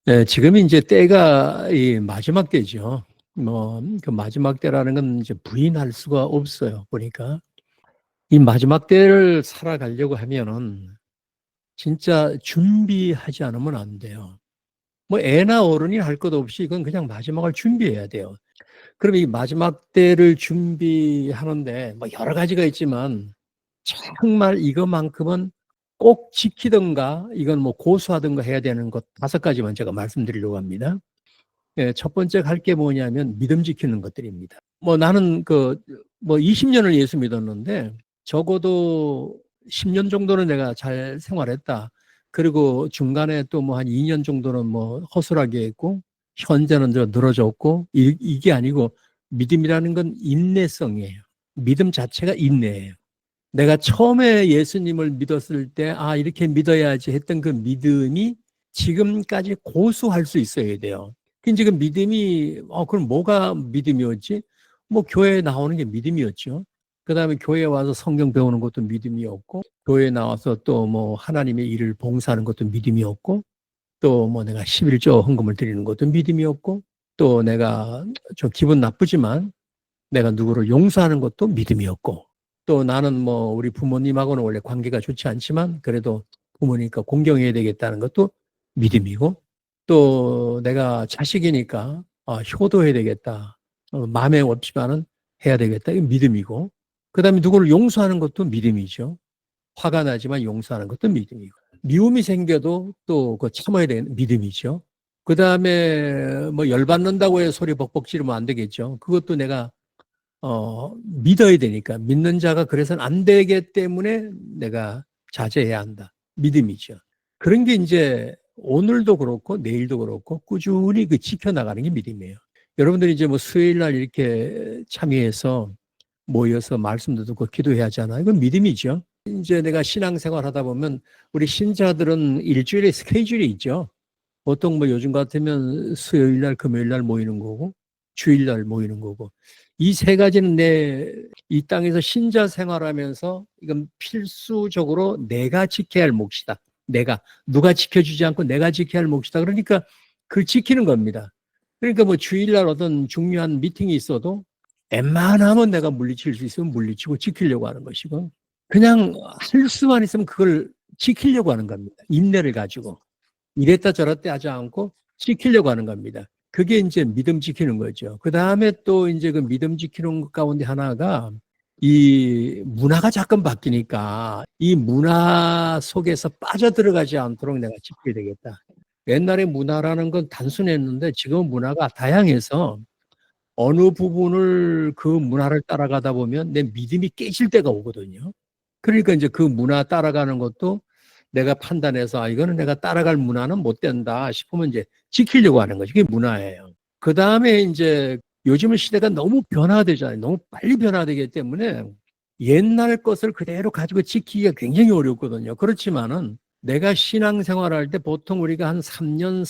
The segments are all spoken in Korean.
네, 지금이 이제 때가 이 마지막 때죠. 그 마지막 때라는 건 이제 부인할 수가 없어요. 보니까 이 마지막 때를 살아가려고 하면은 진짜 준비하지 않으면 안 돼요. 뭐 애나 어른이 할 것 없이 이건 그냥 마지막을 준비해야 돼요. 그럼 이 마지막 때를 준비하는데 뭐 여러 가지가 있지만 정말 이것만큼은 꼭 지키든가 이건 뭐 고수하든가 해야 되는 것 5가지만 제가 말씀드리려고 합니다. 예, 첫 번째 할 게 뭐냐면 믿음 지키는 것들입니다. 뭐 나는 뭐 20년을 예수 믿었는데 적어도 10년 정도는 내가 잘 생활했다. 그리고 중간에 또 뭐 한 2년 정도는 뭐 허술하게 했고 현재는 저 늘어졌고 이게 아니고 믿음이라는 건 인내성이에요. 믿음 자체가 인내예요. 내가 처음에 예수님을 믿었을 때, 아, 이렇게 믿어야지 했던 그 믿음이 지금까지 고수할 수 있어야 돼요. 지금 믿음이, 그럼 뭐가 믿음이었지? 뭐, 교회에 나오는 게 믿음이었죠. 그 다음에 교회에 와서 성경 배우는 것도 믿음이었고, 교회에 나와서 또 뭐, 하나님의 일을 봉사하는 것도 믿음이었고, 또 뭐 내가 11조 헌금을 드리는 것도 믿음이었고, 또 내가 좀 기분 나쁘지만 내가 누구를 용서하는 것도 믿음이었고, 또 나는 뭐 우리 부모님하고는 원래 관계가 좋지 않지만 그래도 부모니까 공경해야 되겠다는 것도 믿음이고, 또 내가 자식이니까 효도해야 되겠다. 마음에 없지만은 해야 되겠다. 이 믿음이고, 그 다음에 누구를 용서하는 것도 믿음이죠. 화가 나지만 용서하는 것도 믿음이고, 미움이 생겨도 또 그 참아야 되는 믿음이죠. 그 다음에 뭐 열받는다고 해서 소리 벅벅 지르면 안 되겠죠. 그것도 내가 믿어야 되니까. 믿는 자가 그래서는 안 되기 때문에 내가 자제해야 한다. 믿음이죠. 그런 게 이제 오늘도 그렇고 내일도 그렇고 꾸준히 그 지켜나가는 게 믿음이에요. 여러분들이 이제 뭐 수요일 날 이렇게 참여해서 모여서 말씀도 듣고 기도해야 하잖아요. 이건 믿음이죠. 이제 내가 신앙생활 하다 보면 우리 신자들은 일주일에 스케줄이 있죠. 보통 뭐 요즘 같으면 수요일 날, 금요일 날 모이는 거고, 주일 날 모이는 거고. 이 3가지는 이 땅에서 신자 생활하면서 이건 필수적으로 내가 지켜야 할 몫이다. 누가 지켜주지 않고 내가 지켜야 할 몫이다. 그러니까 그걸 지키는 겁니다. 그러니까 뭐 주일 날 어떤 중요한 미팅이 있어도 웬만하면 내가 물리칠 수 있으면 물리치고 지키려고 하는 것이고, 그냥 할 수만 있으면 그걸 지키려고 하는 겁니다. 인내를 가지고. 이랬다 저랬다 하지 않고 지키려고 하는 겁니다. 그게 이제 믿음 지키는 거죠. 그 다음에 또 이제 그 믿음 지키는 것 가운데 하나가 이 문화가 자꾸 바뀌니까 이 문화 속에서 빠져들어가지 않도록 내가 지켜야 되겠다. 옛날에 문화라는 건 단순했는데 지금 문화가 다양해서 어느 부분을 그 문화를 따라가다 보면 내 믿음이 깨질 때가 오거든요. 그러니까 이제 그 문화 따라가는 것도 내가 판단해서 이거는 내가 따라갈 문화는 못 된다 싶으면 이제 지키려고 하는 거죠. 그게 문화예요. 그 다음에 이제 요즘은 시대가 너무 변화되잖아요. 너무 빨리 변화되기 때문에 옛날 것을 그대로 가지고 지키기가 굉장히 어렵거든요. 그렇지만은 내가 신앙생활할 때 보통 우리가 한 3년,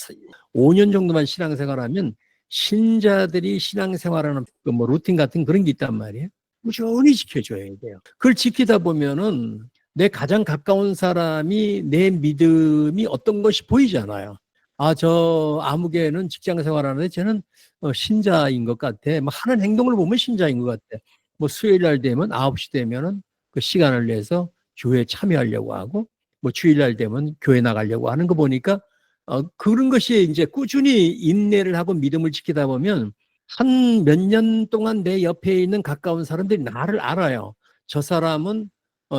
5년 정도만 신앙생활하면 신자들이 신앙생활하는 뭐 루틴 같은 그런 게 있단 말이에요. 꾸준히 지켜줘야 돼요. 그걸 지키다 보면은 내 가장 가까운 사람이 내 믿음이 어떤 것이 보이잖아요. 아, 저 아무개는 직장 생활하는데 쟤는 신자인 것 같아. 뭐 하는 행동을 보면 신자인 것 같아. 뭐 수요일 날 되면 9시 되면은 그 시간을 내서 교회에 참여하려고 하고, 뭐 주일날 되면 교회 나가려고 하는 거 보니까 그런 것이 이제 꾸준히 인내를 하고 믿음을 지키다 보면 한 몇 년 동안 내 옆에 있는 가까운 사람들이 나를 알아요. 저 사람은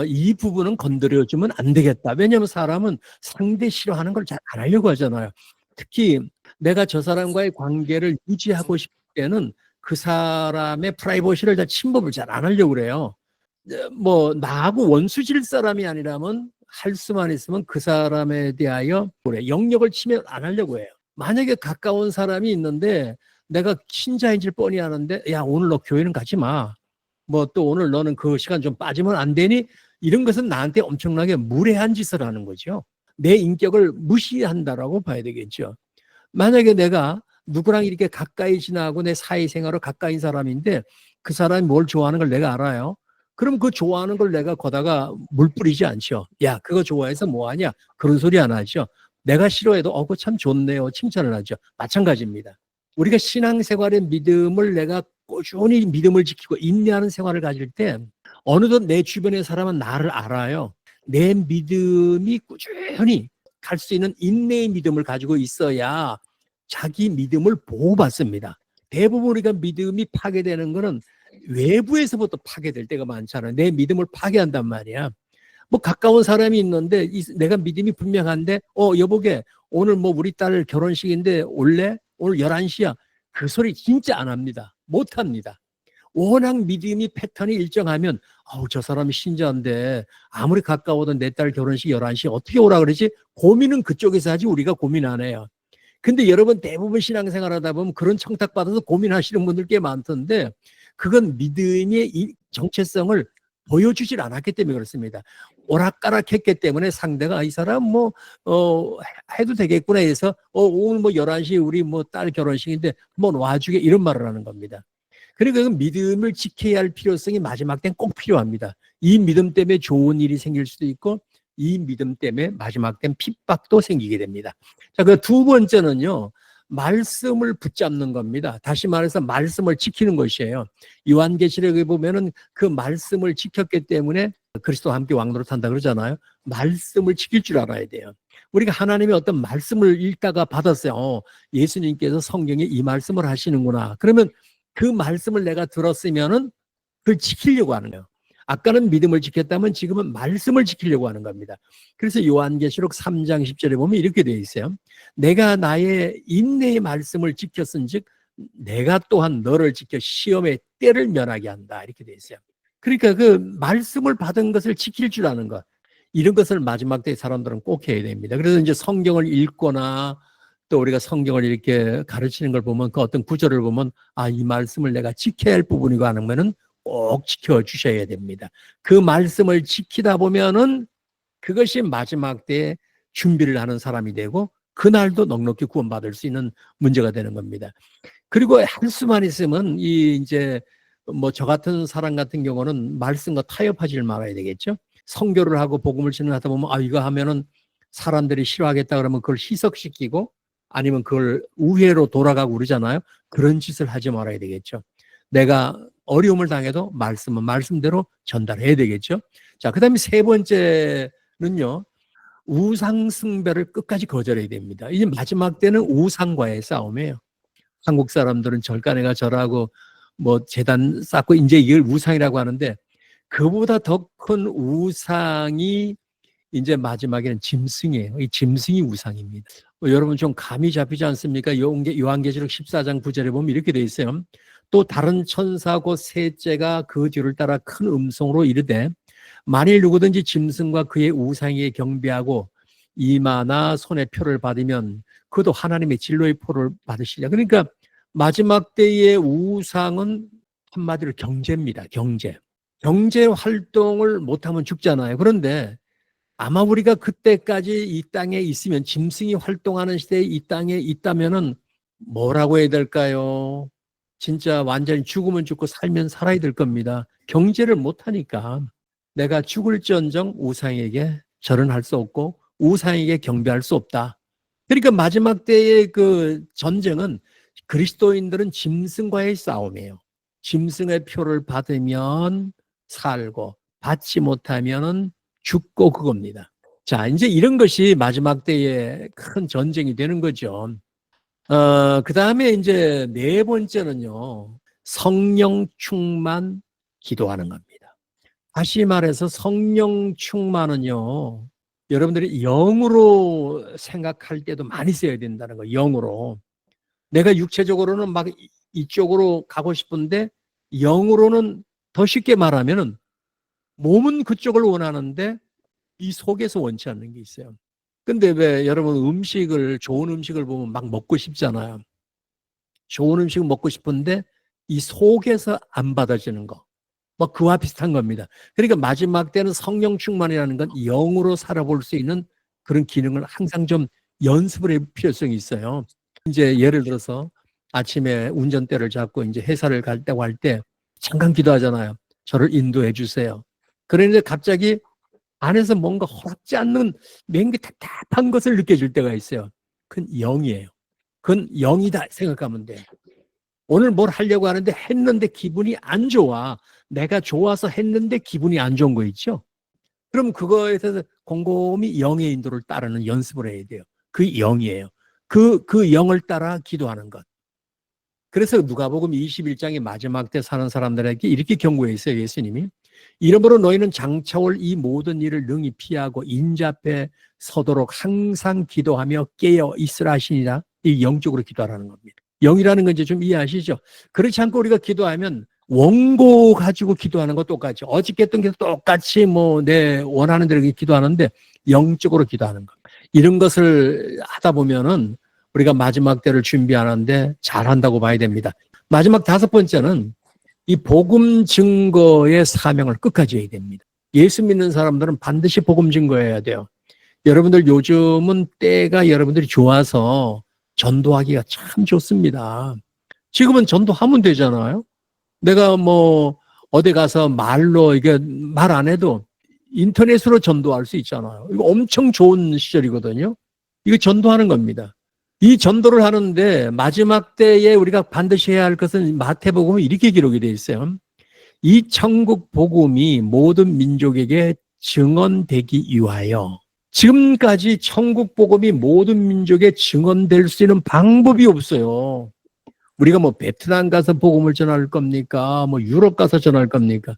이 부분은 건드려주면 안 되겠다. 왜냐하면 사람은 상대 싫어하는 걸 잘 안 하려고 하잖아요. 특히 내가 저 사람과의 관계를 유지하고 싶을 때는 그 사람의 프라이버시를 다 침범을 잘 안 하려고 그래요. 뭐 나하고 원수질 사람이 아니라면 할 수만 있으면 그 사람에 대하여 그래 영역을 침해 안 하려고 해요. 만약에 가까운 사람이 있는데 내가 신자인 줄 뻔히 아는데 야 오늘 너 교회는 가지 마. 뭐 또 오늘 너는 그 시간 좀 빠지면 안 되니? 이런 것은 나한테 엄청나게 무례한 짓을 하는 거죠. 내 인격을 무시한다라고 봐야 되겠죠. 만약에 내가 누구랑 이렇게 가까이 지나고 내 사회생활을 가까인 사람인데 그 사람이 뭘 좋아하는 걸 내가 알아요. 그럼 그 좋아하는 걸 내가 거다가 물 뿌리지 않죠. 야, 그거 좋아해서 뭐 하냐? 그런 소리 안 하죠. 내가 싫어해도 그거 참 좋네요. 칭찬을 하죠. 마찬가지입니다. 우리가 신앙생활의 믿음을 내가 꾸준히 믿음을 지키고 인내하는 생활을 가질 때 어느덧 내 주변의 사람은 나를 알아요. 내 믿음이 꾸준히 갈 수 있는 인내의 믿음을 가지고 있어야 자기 믿음을 보호받습니다. 대부분 우리가 믿음이 파괴되는 거는 외부에서부터 파괴될 때가 많잖아요. 내 믿음을 파괴한단 말이야. 뭐 가까운 사람이 있는데 내가 믿음이 분명한데 여보게 오늘 뭐 우리 딸 결혼식인데 올래? 오늘 11시야. 그 소리 진짜 안 합니다. 못 합니다. 워낙 믿음이 패턴이 일정하면 저 사람이 신자인데 아무리 가까워도 내 딸 결혼식 11시 어떻게 오라 그러지? 고민은 그쪽에서 하지 우리가 고민 안 해요. 근데 여러분 대부분 신앙생활 하다 보면 그런 청탁받아서 고민하시는 분들 꽤 많던데 그건 믿음의 이 정체성을 보여주질 않았기 때문에 그렇습니다. 오락가락했기 때문에 상대가 이 사람 해도 되겠구나 해서 오늘 뭐 11시 우리 뭐 딸 결혼식인데 뭐 와주게 이런 말을 하는 겁니다. 그러니까 그 믿음을 지켜야 할 필요성이 마지막 때는 꼭 필요합니다. 이 믿음 때문에 좋은 일이 생길 수도 있고 이 믿음 때문에 마지막 때는 핍박도 생기게 됩니다. 자, 그 두 번째는요. 말씀을 붙잡는 겁니다. 다시 말해서 말씀을 지키는 것이에요. 요한계시록에 보면은 그 말씀을 지켰기 때문에 그리스도와 함께 왕노릇 한다 그러잖아요. 말씀을 지킬 줄 알아야 돼요. 우리가 하나님의 어떤 말씀을 읽다가 받았어요. 예수님께서 성경에 이 말씀을 하시는구나. 그러면 그 말씀을 내가 들었으면은 그걸 지키려고 하는 거예요. 아까는 믿음을 지켰다면 지금은 말씀을 지키려고 하는 겁니다. 그래서 요한계시록 3장 10절에 보면 이렇게 되어 있어요. 내가 나의 인내의 말씀을 지켰은즉 내가 또한 너를 지켜 시험의 때를 면하게 한다. 이렇게 되어 있어요. 그러니까 그 말씀을 받은 것을 지킬 줄 아는 것. 이런 것을 마지막 때 사람들은 꼭 해야 됩니다. 그래서 이제 성경을 읽거나 또 우리가 성경을 이렇게 가르치는 걸 보면 그 어떤 구절을 보면 이 말씀을 내가 지켜야 할 부분이고 하면은 꼭 지켜주셔야 됩니다. 그 말씀을 지키다 보면은 그것이 마지막 때에 준비를 하는 사람이 되고 그날도 넉넉히 구원받을 수 있는 문제가 되는 겁니다. 그리고 할 수만 있으면 이제 뭐 저 같은 사람 같은 경우는 말씀과 타협하지 말아야 되겠죠. 선교를 하고 복음을 전하다 보면 이거 하면은 사람들이 싫어하겠다 그러면 그걸 희석시키고 아니면 그걸 우회로 돌아가고 그러잖아요. 그런 짓을 하지 말아야 되겠죠. 내가 어려움을 당해도 말씀은 말씀대로 전달해야 되겠죠. 자, 그 다음에 세 번째는요. 우상 숭배를 끝까지 거절해야 됩니다. 이제 마지막 때는 우상과의 싸움이에요. 한국 사람들은 절간에가 절하고 뭐 제단 쌓고 이제 이걸 우상이라고 하는데 그보다 더 큰 우상이 이제 마지막에는 짐승이에요. 이 짐승이 우상입니다. 여러분 좀 감이 잡히지 않습니까? 요한계시록 14장 9절에 보면 이렇게 돼 있어요. 또 다른 천사 곧 셋째가 그 뒤를 따라 큰 음성으로 이르되 만일 누구든지 짐승과 그의 우상에게 경배하고 이마나 손에 표를 받으면 그도 하나님의 진로의 표를 받으시리라. 그러니까 마지막 때의 우상은 한마디로 경제입니다. 경제 활동을 못하면 죽잖아요. 그런데 아마 우리가 그때까지 이 땅에 있으면 짐승이 활동하는 시대에 이 땅에 있다면은 뭐라고 해야 될까요? 진짜 완전히 죽으면 죽고 살면 살아야 될 겁니다. 경제를 못하니까 내가 죽을지언정 우상에게 절은 수 없고 우상에게 경배할 수 없다. 그러니까 마지막 때의 그 전쟁은 그리스도인들은 짐승과의 싸움이에요. 짐승의 표를 받으면 살고 받지 못하면 죽고 그겁니다. 자, 이제 이런 것이 마지막 때의 큰 전쟁이 되는 거죠. 그 다음에 이제 네 번째는요, 성령 충만 기도하는 겁니다. 다시 말해서 성령 충만은요, 여러분들이 영으로 생각할 때도 많이 써야 된다는 거예요. 영으로. 내가 육체적으로는 막 이쪽으로 가고 싶은데 영으로는 더 쉽게 말하면은 몸은 그쪽을 원하는데 이 속에서 원치 않는 게 있어요. 근데 왜 여러분 좋은 음식을 보면 막 먹고 싶잖아요. 좋은 음식을 먹고 싶은데 이 속에서 안 받아지는 거. 뭐 그와 비슷한 겁니다. 그러니까 마지막 때는 성령 충만이라는 건 영으로 살아볼 수 있는 그런 기능을 항상 좀 연습을 할 필요성이 있어요. 이제 예를 들어서 아침에 운전대를 잡고 이제 회사를 갔다고 할 때 잠깐 기도하잖아요. 저를 인도해 주세요. 그런데 갑자기 안에서 뭔가 허락지 않는 맹기 답답한 것을 느껴질 때가 있어요. 그건 영이에요. 그건 영이다 생각하면 돼요. 오늘 뭘 하려고 하는데 했는데 기분이 안 좋아. 내가 좋아서 했는데 기분이 안 좋은 거 있죠? 그럼 그거에 대해서 곰곰이 영의 인도를 따르는 연습을 해야 돼요. 그 영이에요. 그 영을 따라 기도하는 것. 그래서 누가복음 21장의 마지막 때 사는 사람들에게 이렇게 경고해 있어요. 예수님이. 이러므로 너희는 장차올 이 모든 일을 능히 피하고 인자 앞에 서도록 항상 기도하며 깨어 있으라 하시니라. 이 영적으로 기도하라는 겁니다. 영이라는 건 이제 좀 이해하시죠? 그렇지 않고 우리가 기도하면 원고 가지고 기도하는 거 똑같죠. 어저께 했던 게 똑같이 뭐 내 원하는 대로 기도하는데 영적으로 기도하는 것. 이런 것을 하다 보면은 우리가 마지막 때를 준비하는데 잘한다고 봐야 됩니다. 마지막 5번째는 이 복음 증거의 사명을 끝까지 해야 됩니다. 예수 믿는 사람들은 반드시 복음 증거해야 돼요. 여러분들 요즘은 때가 여러분들이 좋아서 전도하기가 참 좋습니다. 지금은 전도하면 되잖아요. 내가 뭐 어디 가서 말로 이게 말 안 해도 인터넷으로 전도할 수 있잖아요. 이거 엄청 좋은 시절이거든요. 이거 전도하는 겁니다. 이 전도를 하는데 마지막 때에 우리가 반드시 해야 할 것은 마태복음에 이렇게 기록이 되어 있어요. 이 천국 복음이 모든 민족에게 증언되기 위하여. 지금까지 천국 복음이 모든 민족에 증언될 수 있는 방법이 없어요. 우리가 뭐 베트남 가서 복음을 전할 겁니까? 뭐 유럽 가서 전할 겁니까?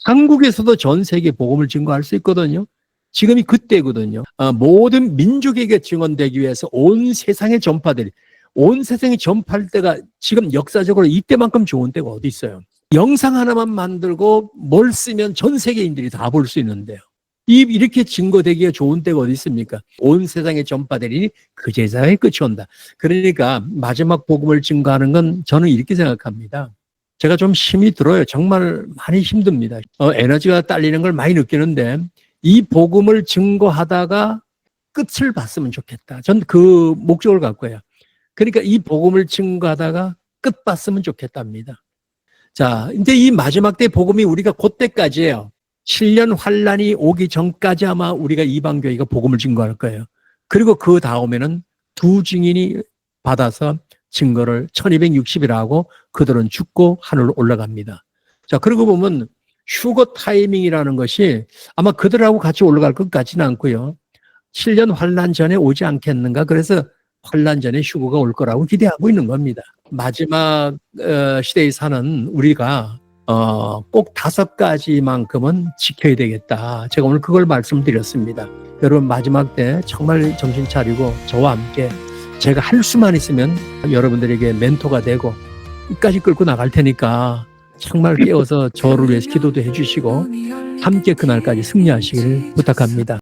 한국에서도 전 세계 복음을 증거할 수 있거든요. 지금이 그때거든요. 모든 민족에게 증언되기 위해서 온 세상에 전파될, 온 세상에 전파할 때가 지금 역사적으로 이때만큼 좋은 때가 어디 있어요? 영상 하나만 만들고 뭘 쓰면 전 세계인들이 다 볼 수 있는데요. 이렇게 증거되기가 좋은 때가 어디 있습니까? 온 세상에 전파되리니 그 제사의 끝이 온다. 그러니까 마지막 복음을 증거하는 건 저는 이렇게 생각합니다. 제가 좀 힘이 들어요. 정말 많이 힘듭니다. 에너지가 딸리는 걸 많이 느끼는데 이 복음을 증거하다가 끝을 봤으면 좋겠다. 전 그 목적을 갖고요. 그러니까 이 복음을 증거하다가 끝 봤으면 좋겠답니다. 자, 근데 이 마지막 때 복음이 우리가 그때까지예요. 7년 환란이 오기 전까지 아마 우리가 이방교회가 복음을 증거할 거예요. 그리고 그 다음에는 두 증인이 받아서 증거를 1260이라고 그들은 죽고 하늘로 올라갑니다. 자, 그러고 보면 휴거 타이밍이라는 것이 아마 그들하고 같이 올라갈 것 같지는 않고요. 7년 환란 전에 오지 않겠는가? 그래서 환란 전에 휴거가 올 거라고 기대하고 있는 겁니다. 마지막 시대에 사는 우리가 꼭 5가지만큼은 지켜야 되겠다. 제가 오늘 그걸 말씀드렸습니다. 여러분 마지막 때 정말 정신 차리고 저와 함께 제가 할 수만 있으면 여러분들에게 멘토가 되고 끝까지 끌고 나갈 테니까 정말 깨워서 저를 위해서 기도도 해주시고 함께 그날까지 승리하시길 부탁합니다.